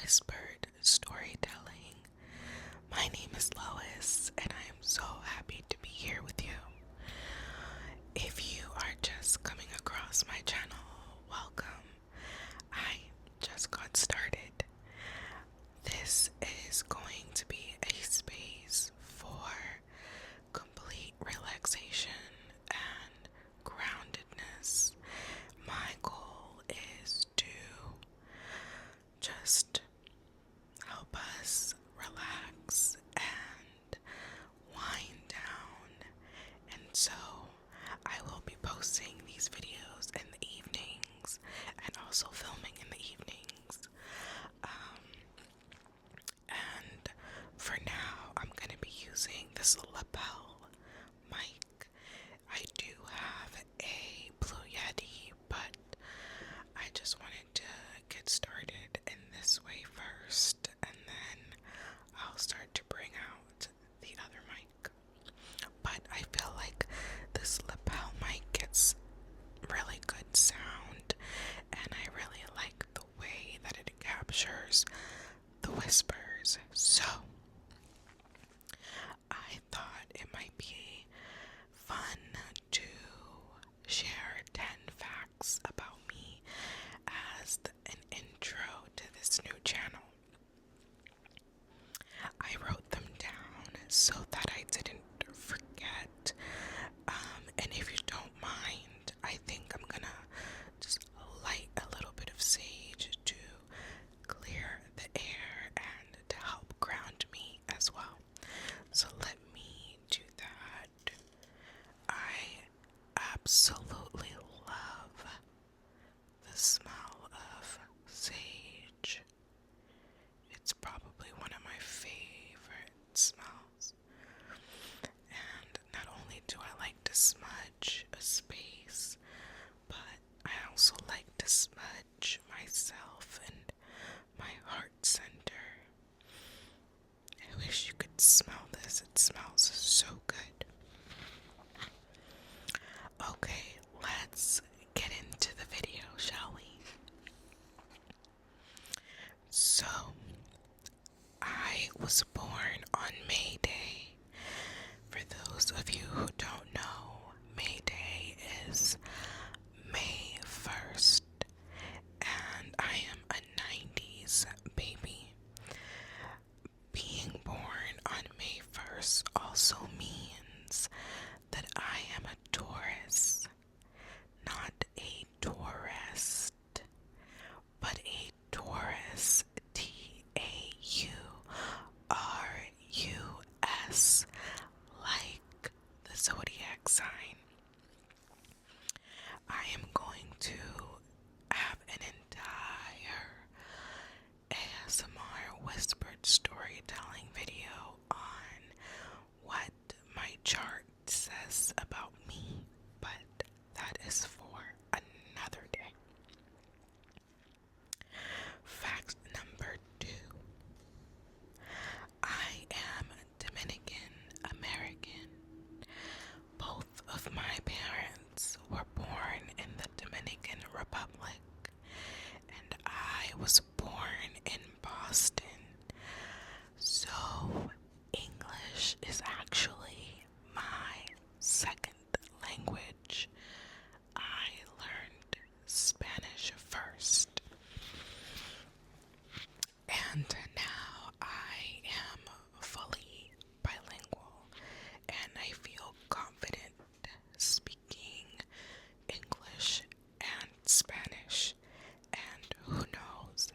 whispered storytelling. My name is Lois, and I am so happy to be here with you. If you are just coming across my channel, welcome. I just got started. This is going to be a space for complete relaxation and groundedness. My goal is to just help us relax and wind down. And so I will be posting these videos in the evenings and also filming in the evenings. And for now, I'm going to be using this lapel mic. I do have a Blue Yeti, but I just wanted to get started in this way first, and then I'll start to bring out the other mic. But I feel like this lapel mic gets really good sound, and I really like the way that it captures the whispers. So I thought it might be fun to share 10 facts about me as an intro to this new channel. I wrote them down so that I didn't forget. And if you don't mind, I think I'm gonna just light a little bit of sage to clear the air and to help ground me as well. So let me do that. I absolutely love the smell of sage. It's probably one of my favorite smells. And not only do I like to smudge a space, but I also like to smudge myself and my heart center. I wish you could smell this. It smells so good. Okay, let's get into the video, shall we? So, I was born on May Day. For those of you who don't know, May Day is May 1st, and I am a 90s baby. Being born on May 1st also means that I am a Taurus, not a tourist, but a Taurus, Taurus, like the zodiac sign. I am going to have an entire ASMR whispered storytelling video on what my chart says about me, but that is for another day. Fact number 2. I am Dominican American. Both of my parents were born in the Dominican Republic, and I was born in Boston. So English is actually my second language. I learned Spanish first, and now I am fully bilingual, and I feel confident speaking English and Spanish, and who knows,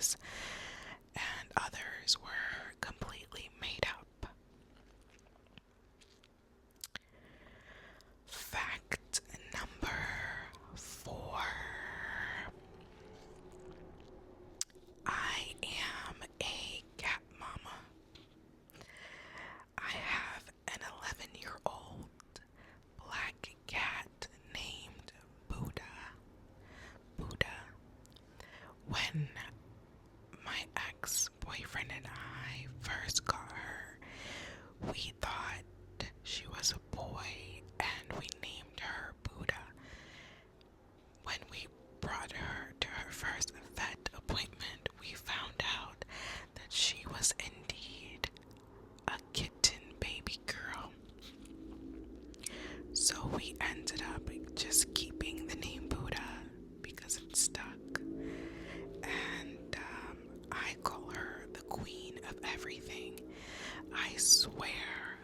lives, and others were completely made up. Fact number 4. I am a cat mama. I have an 11-year-old black cat named Buddha. Buddha. When my ex-boyfriend and I first got her, we thought she was a boy and we named her Buddha. When we brought her to her first vet appointment, we found out that she was indeed a kitten baby girl. So we ended up just keeping the name Buddha because it stuck. And I call her the queen of everything. I swear,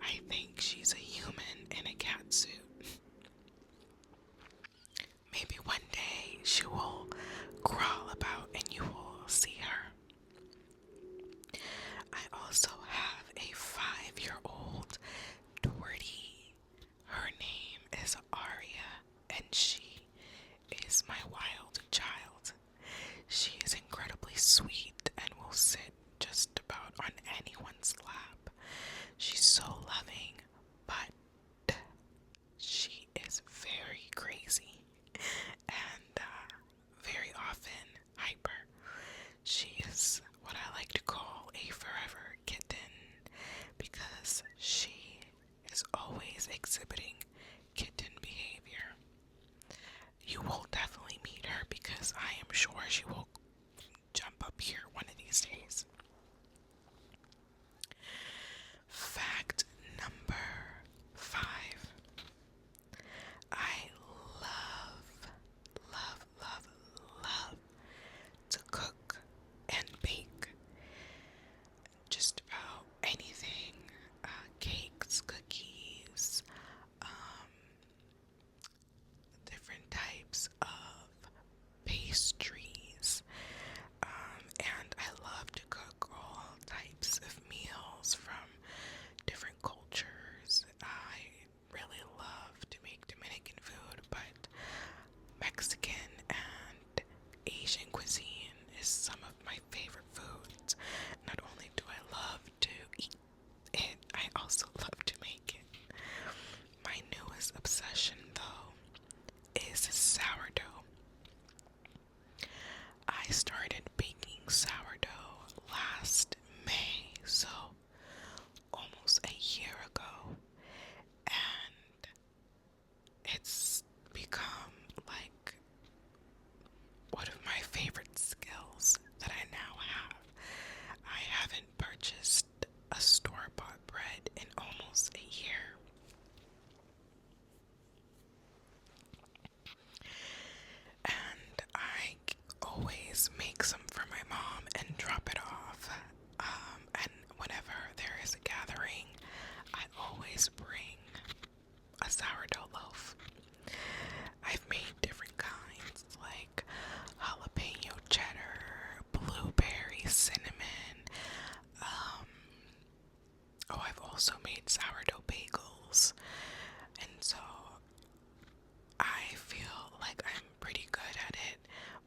I think she's a human in a cat suit. Maybe one day she will crawl about and you will see her. I also have a 5-year-old Doherty. Her name is Aria, and she is my wild child. She is incredibly sweet and will sit just about on anyone's lap. She's so loving, but she is very crazy and very often hyper. She is what I like to call a forever kitten because she is always exhibiting kitten behavior. You will definitely meet her because I am sure she will jump up here one of these days. Fact number 5. I love, love, love, love to cook and bake. Just about anything. Cakes, cookies, different types of pastries. And I love to cook all types of meals from different cultures. I really love to make Dominican food, but Mexican and Asian cuisine is some of my favorite foods. Not only do I love to eat it, I also love to make it. My newest obsession, though, is sourdough. I started baking sourdough last May, so almost a year ago, and it's become like one of my favorite skills that I now have. I haven't purchased a store-bought bread in almost a year. And I always make some for my mom and drop it off. And whenever there is a gathering, I always bring a sourdough loaf. I've made different kinds like jalapeno cheddar, blueberry cinnamon. I've also made sourdough bagels. And so I feel like I'm pretty good at it,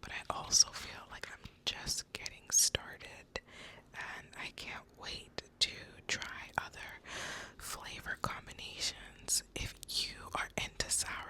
but I also feel like I'm just getting started, and I can't wait to try other flavor combinations. If you are into sourdough,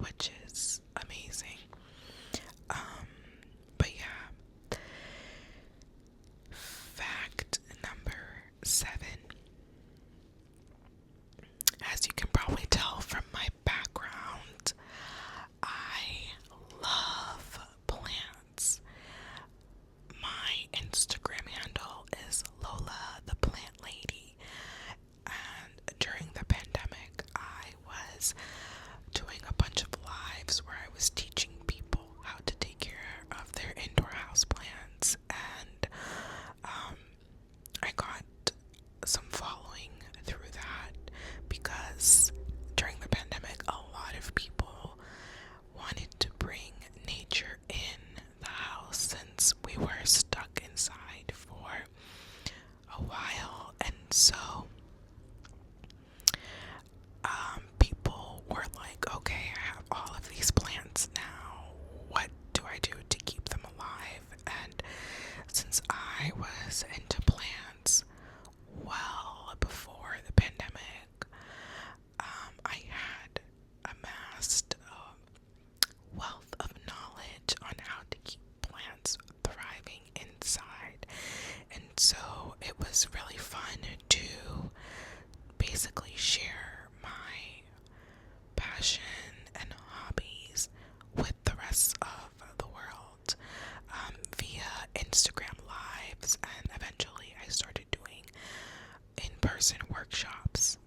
which is amazing. But yeah, fact number 7. As you can probably tell from my background, I love plants. My Instagram handle is Lola the Plant Lady, and during the pandemic, I was doing a bunch of lives where I was teaching people how to take care of their indoor house plants, and I got some following through that because during the pandemic, a lot of people wanted to bring nature in the house since we were stuck inside for a while. And so people were like, okay, I have all of these plants now. What do I do to keep them alive? And since I was into plants well before the pandemic, I had amassed a wealth of knowledge on how to keep plants thriving inside. And so it was really fun to basically share my passion and hobbies with the rest of the world via Instagram lives, and eventually I started doing in-person workshops,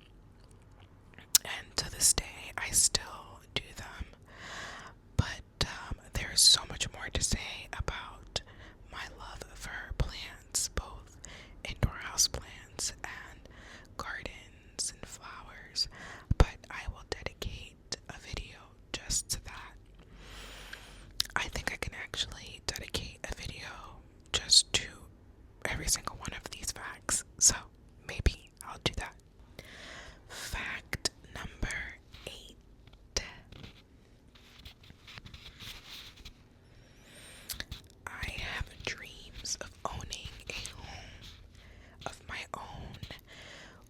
and to this day I still do them. But there's so much more to say about my love for plants, both indoor house plants and gardens and flowers, but I will dedicate a video just to that. I think I can actually dedicate a video just to every single one of these facts, so maybe I'll do that. Fact number 8. I have dreams of owning a home of my own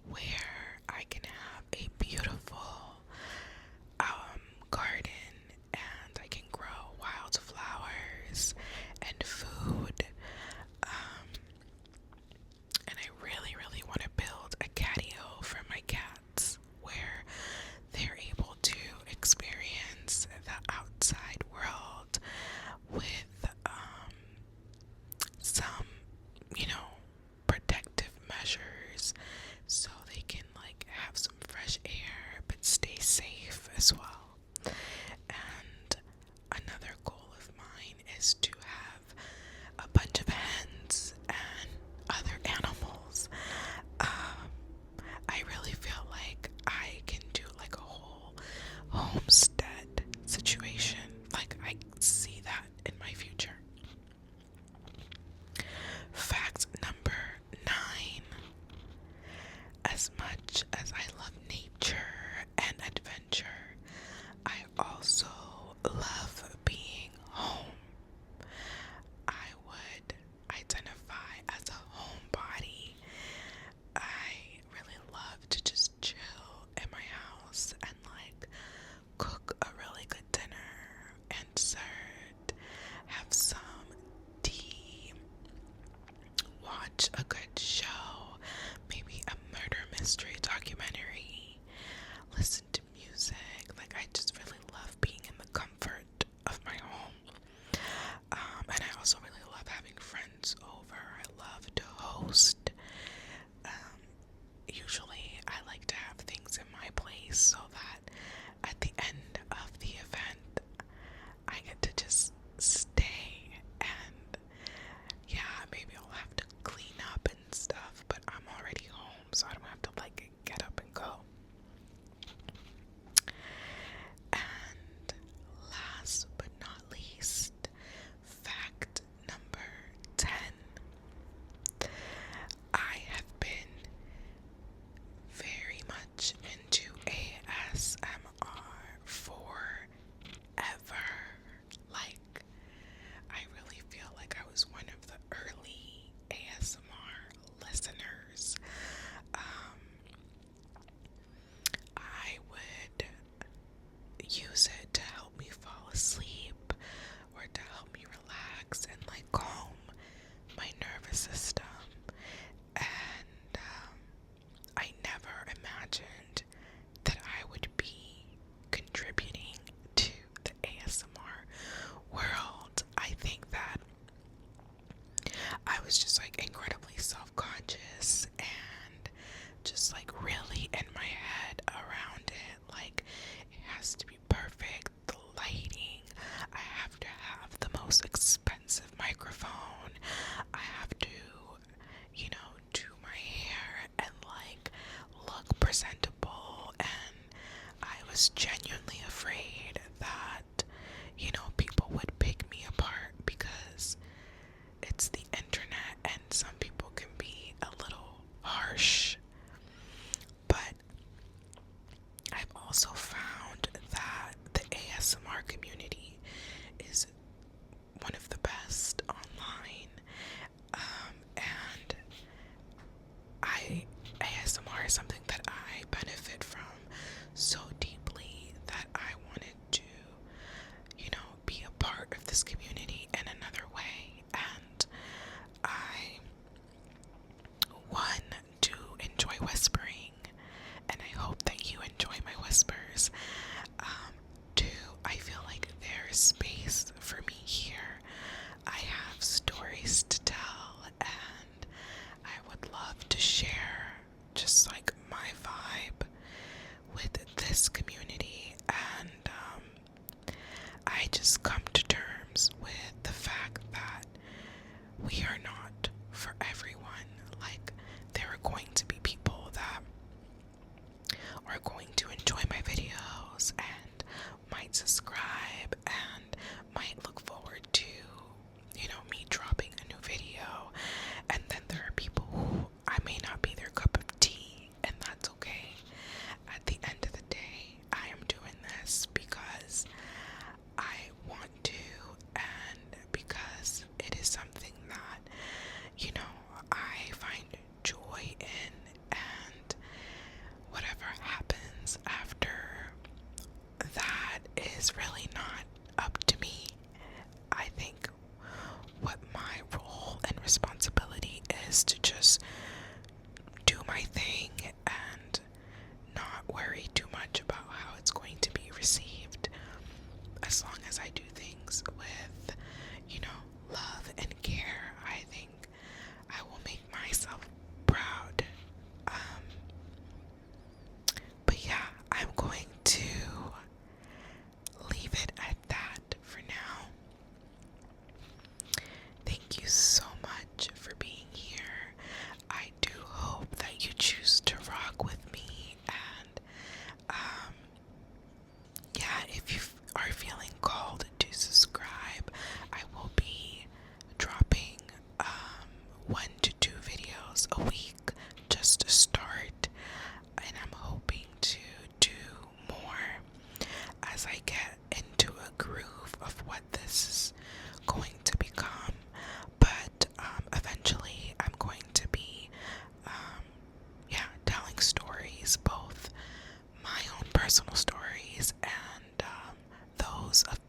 where I can have a beautiful garden, and I can grow wildflowers and food. And I really, really want to build a catio for my cats where they're able to experience the outside world with some, protective measures so they can have some fresh air but stay safe as well. And another goal of mine is to have a bunch of hens and other animals. I really feel like I can do a whole homestead situation. I see that in my future. Fact number 9. As much as I love nature and adventure, I also love being home. I would identify as a homebody. I really love to just chill in my house and cook a really good dinner and dessert, have some tea, watch a good show, maybe a murder mystery documentary, listen to music. I just really love being in the comfort of my home. And I also really love having friends over. I love to host. Usually I like to have things in my place so that at the end of the event I get to just stay, and yeah, maybe I'll have to clean up and like incredibly self-conscious and just like really in my head around it. Like, it has to be perfect. The lighting, I have to have the most expensive microphone. I have to, do my hair and like look presentable. And I was genuinely afraid that, people would pick me apart because it's the internet and some people can be a little harsh. But I've also found that the ASMR community is one of the best online. And ASMR is something that I benefit from so deeply that I wanted to, be a part of this community in another way. And I, one, do enjoy whispering, and I hope that you enjoy my whispers. Two, I feel like there is space for me here. I have stories to tell, and I would love to share just like my vibe with this community. And I just come to terms with the fact that we are not for everyone. Like, there are going to be people that are going to enjoy my videos and might subscribe and might look forward to, me dropping a new video. And then there are people who I may not be their cup of tea, and that's okay. At the end of the day, I am doing this because I want to, and because it is something that, I find joy in. And whatever happens after that is really not up to me. I think what my role and responsibility is to just do my thing and not worry too much about how it's going to be received. As long as I do things with, love and care, I think I will make myself proud. But yeah, I'm going to leave it at that for now. Thank you so much for being here. I do hope that you choose to rock with me. And yeah, if you are feeling called to subscribe, I will be dropping 1 to 2 videos a week just to start, and I'm hoping to do more as I get into a groove of what this is going to become. But eventually I'm going to be telling stories, both my own personal stories and those of